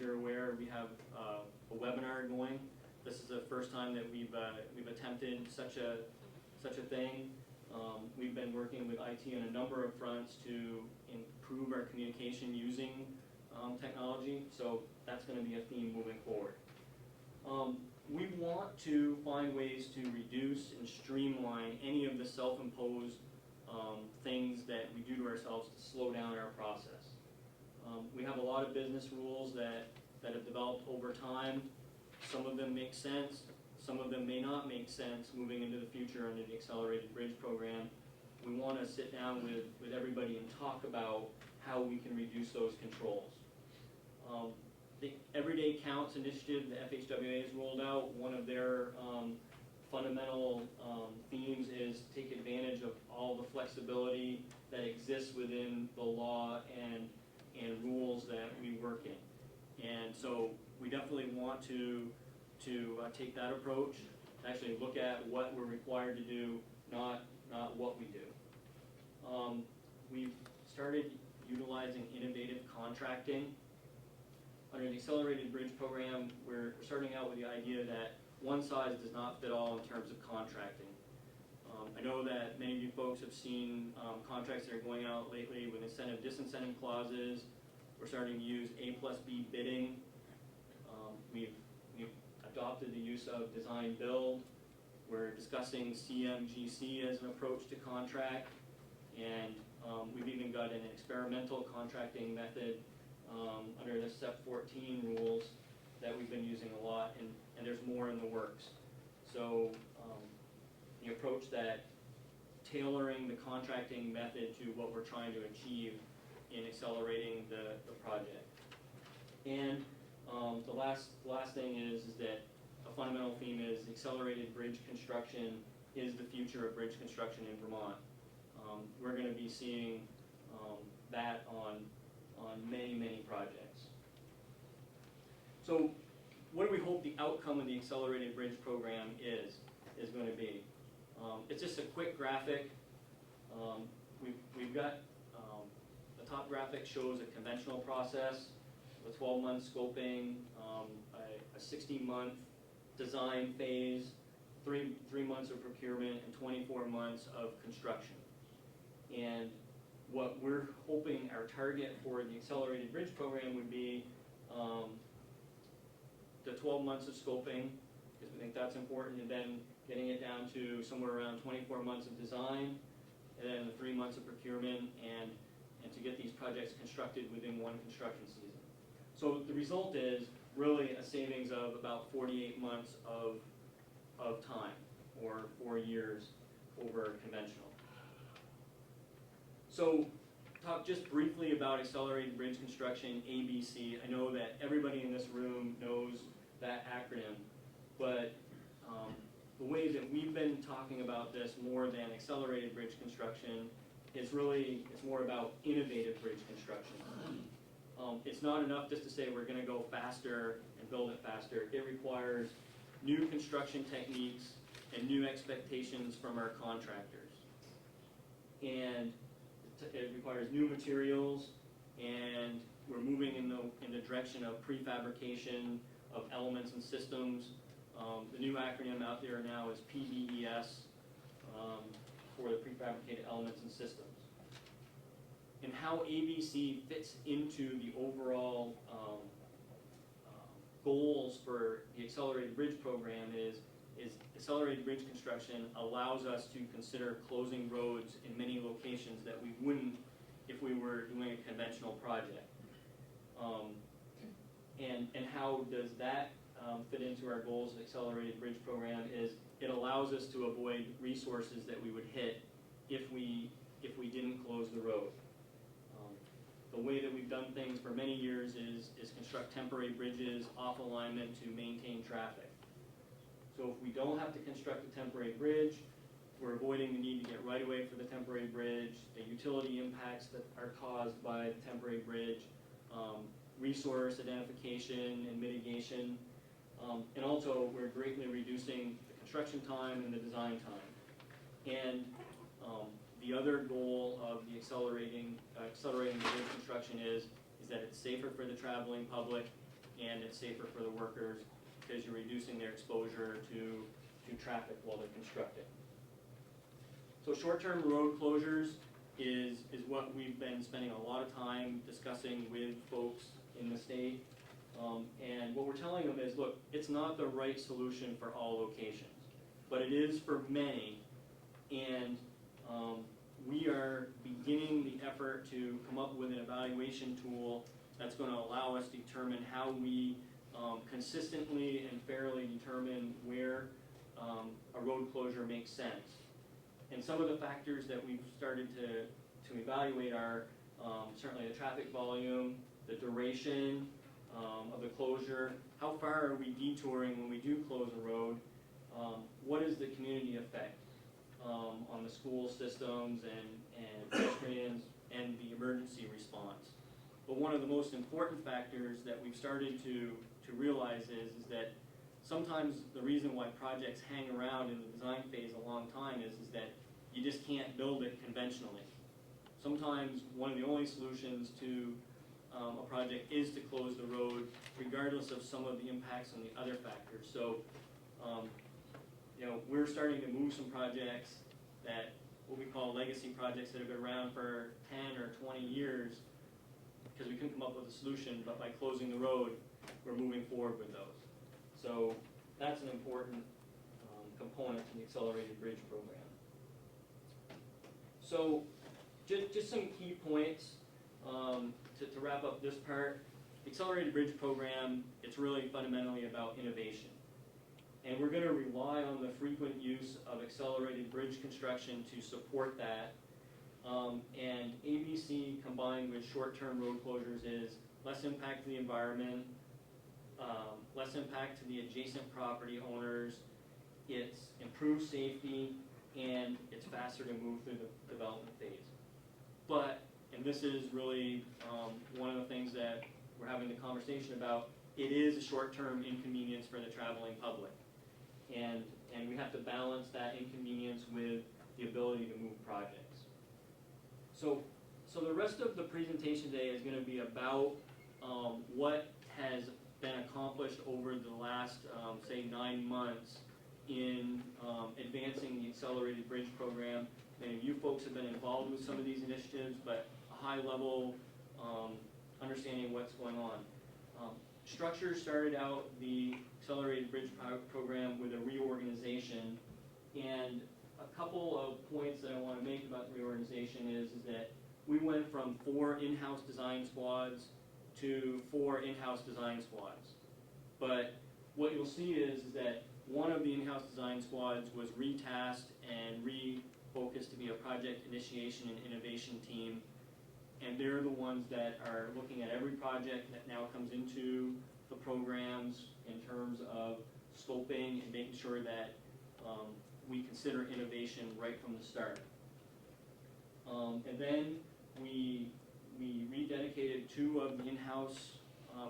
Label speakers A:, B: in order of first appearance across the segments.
A: you're aware, we have a webinar going. This is the first time that we've attempted such a thing. We've been working with IT on a number of fronts to improve our communication using technology, so that's going to be a theme moving forward. We want to find ways to reduce and streamline any of the self-imposed things that we do to ourselves to slow down our process. We have a lot of business rules that have developed over time. Some of them make sense, some of them may not make sense moving into the future under the Accelerated Bridge Program. We want to sit down with everybody and talk about how we can reduce those controls. The Everyday Counts initiative, the FHWA has rolled out. One of their fundamental themes is take advantage of all the flexibility that exists within the law and rules that we work in. And so we definitely want to take that approach, actually look at what we're required to do, not what we do. We've started utilizing innovative contracting. Under the Accelerated Bridge Program, we're starting out with the idea that one size does not fit all in terms of contracting. I know that many of you folks have seen contracts that are going out lately with incentive-disincentive clauses. We're starting to use A+B bidding. We've adopted the use of design-build. We're discussing CMGC as an approach to contract, and we've even got an experimental contracting method under the SEP 14 rules that we've been using a lot, and there's more in the works. So the approach that tailoring the contracting method to what we're trying to achieve in accelerating the project. And the last thing is that a fundamental theme is accelerated bridge construction is the future of bridge construction in Vermont. We're going to be seeing that on many projects. So what do we hope the outcome of the Accelerated Bridge Program is going to be? It's just a quick graphic. We've got the top graphic shows a conventional process, a 12-month scoping, a 60-month design phase, three months of procurement, and 24 months of construction. And what we're hoping our target for the Accelerated Bridge Program would be the 12 months of scoping, because we think that's important, and then getting it down to somewhere around 24 months of design, and then the 3 months of procurement, and to get these projects constructed within one construction season. So the result is really a savings of about 48 months of time, or 4 years over conventional. So talk just briefly about accelerated bridge construction, ABC. I know that everybody in this room knows that acronym, but the way that we've been talking about this more than accelerated bridge construction is really, it's more about innovative bridge construction. It's not enough just to say we're going to go faster and build it faster. It requires new construction techniques and new expectations from our contractors. And it requires new materials, and we're moving in the direction of prefabrication of elements and systems. The new acronym out there now is PBES for the prefabricated elements and systems. And how ABC fits into the overall goals for the Accelerated Bridge Program is accelerated bridge construction allows us to consider closing roads in many locations that we wouldn't if we were doing a conventional project. And how does that fit into our goals of the Accelerated Bridge Program is it allows us to avoid resources that we would hit if we didn't close the road. The way that we've done things for many years is construct temporary bridges off alignment to maintain traffic. So if we don't have to construct a temporary bridge, we're avoiding the need to get right-of-way for the temporary bridge, the utility impacts that are caused by the temporary bridge, resource identification and mitigation, and also we're greatly reducing the construction time and the design time. And the other goal of the accelerating the bridge construction is that it's safer for the traveling public, and it's safer for the workers because you're reducing their exposure to traffic while they're constructing. So short-term road closures is what we've been spending a lot of time discussing with folks in the state. And what we're telling them is, look, it's not the right solution for all locations, but it is for many. And we are beginning the effort to come up with an evaluation tool that's going to allow us to determine how we consistently and fairly determine where a road closure makes sense. And some of the factors that we've started to evaluate are certainly the traffic volume, the duration of the closure, how far are we detouring when we do close a road, what is the community effect on the school systems and pedestrians and the emergency response. But one of the most important factors that we've started to realize is that sometimes the reason why projects hang around in the design phase a long time is that you just can't build it conventionally. Sometimes one of the only solutions to a project is to close the road regardless of some of the impacts on the other factors. So we're starting to move some projects that, what we call legacy projects that have been around for 10 or 20 years because we couldn't come up with a solution, but by closing the road, we're moving forward with those. So that's an important component in the Accelerated Bridge Program. So just some key points to wrap up this part. The Accelerated Bridge Program, it's really fundamentally about innovation. And we're going to rely on the frequent use of accelerated bridge construction to support that. And ABC combined with short-term road closures is less impact to the environment, less impact to the adjacent property owners, it's improved safety, and it's faster to move through the development phase. But, and this is really one of the things that we're having the conversation about, it is a short-term inconvenience for the traveling public. And we have to balance that inconvenience with the ability to move projects. So the rest of the presentation today is going to be about what has been accomplished over the last, say, 9 months in advancing the Accelerated Bridge Program. Many of you folks have been involved with some of these initiatives, but a high-level understanding of what's going on. Structure started out the Accelerated Bridge Program with a reorganization, and a couple of points that I want to make about the reorganization is that we went from 4 in-house design squads to 4 in-house design squads. But what you'll see is that one of the in-house design squads was retasked and refocused to be a project initiation and innovation team. And they're the ones that are looking at every project that now comes into the programs in terms of scoping and making sure that we consider innovation right from the start. And then we rededicated 2 of the in-house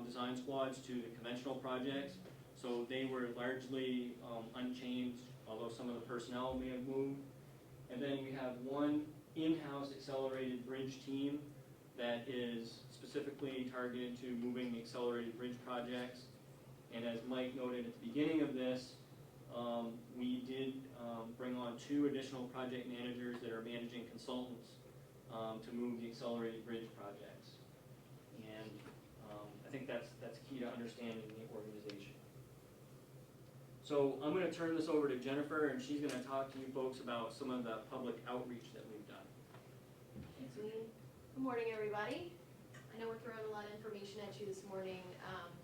A: design squads to the conventional projects. So they were largely unchanged, although some of the personnel may have moved. And then we have 1 in-house accelerated bridge team that is specifically targeted to moving the accelerated bridge projects. And as Mike noted at the beginning of this, we did bring on 2 additional project managers that are managing consultants to move the accelerated bridge projects. And I think that's key to understanding the organization. So I'm going to turn this over to Jennifer, and she's going to talk to you folks about some of the public outreach that we've done.
B: Thanks, Wayne. Good morning, everybody. I know we're throwing a lot of information at you this morning,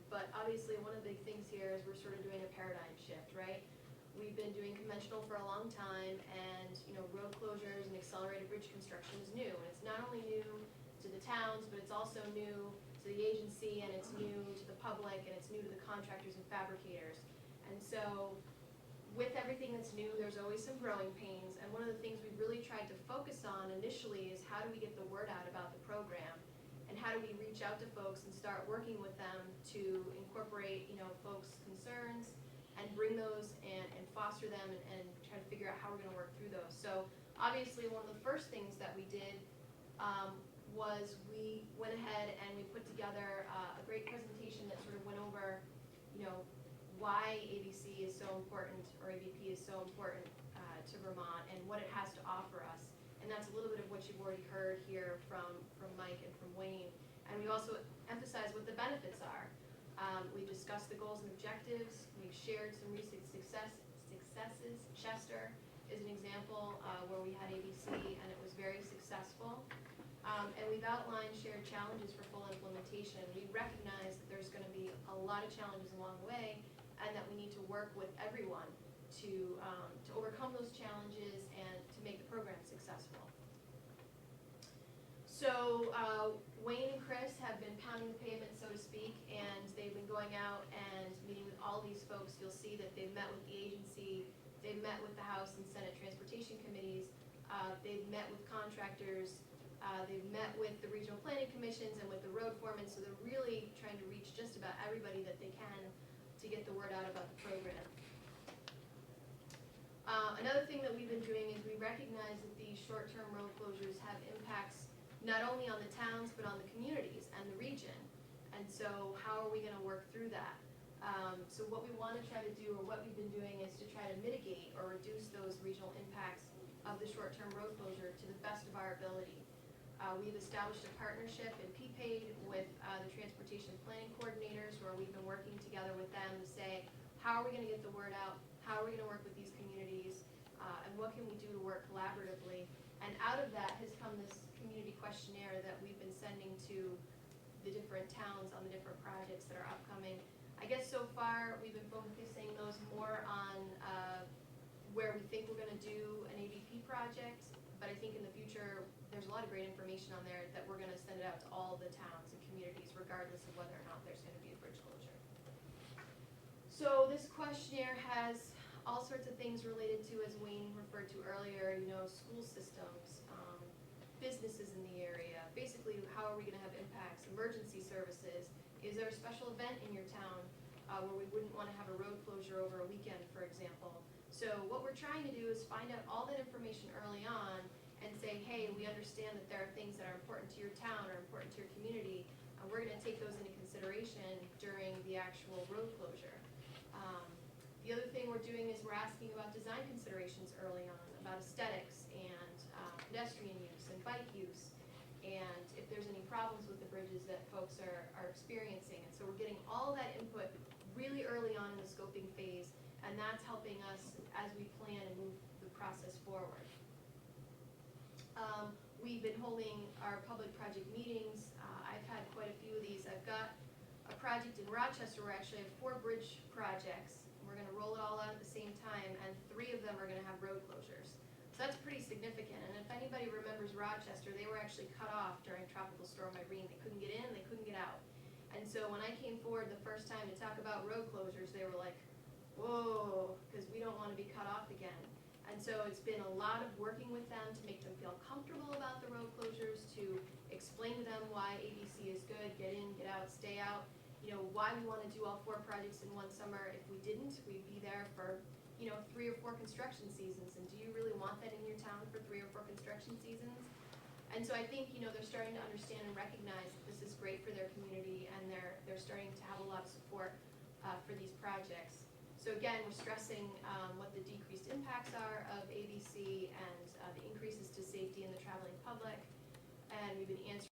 B: but obviously one of the big things here is we're sort of doing a paradigm shift, right? We've been doing conventional for a long time, and road closures and accelerated bridge construction is new. And it's not only new to the towns, but it's also new to the agency, and it's new to the public, and it's new to the contractors and fabricators. And so with everything that's new, there's always some growing pains. And one of the things we really tried to focus on initially is how do we get the word out about the program? And how do we reach out to folks and start working with them to incorporate, folks' concerns and bring those and foster them and try to figure out how we're going to work through those. So obviously one of the first things that we did was we went ahead and we put together a a great presentation that sort of went over, why ABC is so important, or ABP is so important to Vermont, and what it has to offer us. And that's a little bit of what you've already heard here from Mike and from Wayne. And we also emphasized what the benefits are. We've discussed the goals and objectives. We've shared some recent successes. Chester is an example where we had ABC and it was very successful. And we've outlined shared challenges for full implementation. We recognize that there's going to be a lot of challenges along the way, and that we need to work with everyone to overcome those challenges and to make the program successful. So Wayne and Chris have been pounding the pavement, so to speak, and they've been going out and meeting with all these folks. You'll see that they've met with the agency, they've met with the House and Senate Transportation Committees, they've met with contractors, they've met with the regional planning commissions and with the road foremen, so they're really trying to reach just about everybody that they can to get the word out about the program. Another thing that we've been doing is we recognize that these short-term road closures have impacts not only on the towns but on the communities and the region. And so how are we going to work through that? So what we want to try to do, or what we've been doing, is to try to mitigate or reduce those regional impacts of the short-term road closure to the best of our ability. We've established a partnership in PPAID with the transportation planning coordinators, where we've been working together with them to say, how are we going to get the word out? How are we going to work with these communities? And what can we do to work collaboratively? And out of that has come this community questionnaire that we've been sending to the different towns on the different projects that are upcoming. I guess so far we've been focusing those more on where we think we're going to do an ABP project, but I think in the future there's a lot of great information on there that we're going to send it out to all the towns and communities, regardless of whether or not there's going to be a bridge closure. So this questionnaire has all sorts of things related to, as Wayne referred to earlier, school systems, businesses in the area. Basically, how are we going to have impacts? Emergency services. Is there a special event in your town where we wouldn't want to have a road closure over a weekend, for example? So what we're trying to do is find out all that information early on and say, hey, we understand that there are things that are important to your town or important to your community, and we're going to take those into consideration during the actual road closure. The other thing we're doing is we're asking about design considerations early on, about aesthetics and pedestrian use and bike use, and if there's any problems with the bridges that folks are experiencing. And so we're getting all that input really early on in the scoping phase, and that's helping us as we plan and move the process forward. We've been holding our public project meetings. I've had quite a few of these. I've got a project in Rochester where I actually have 4 bridge projects. We're going to roll it all out at the same time, and 3 of them are going to have road closures. So that's pretty significant. And if anybody remembers Rochester, they were actually cut off during Tropical Storm Irene. They couldn't get in, they couldn't get out. And so when I came forward the first time to talk about road closures, they were like, whoa, because we don't want to be cut off again. And so it's been a lot of working with them to make them feel comfortable about the road closures, to explain to them why ABC is good, get in, get out, stay out. Why we want to do all 4 projects in one summer. If we didn't, we'd be there for 3 or 4 construction seasons. And do you really want that in your town for 3 or 4 construction seasons? And so I think they're starting to understand and recognize that this is great for their community, and they're starting to have a lot of support for these projects. So again, we're stressing what the decreased impacts are of ABC and the increases to safety in the traveling public, and we've been answering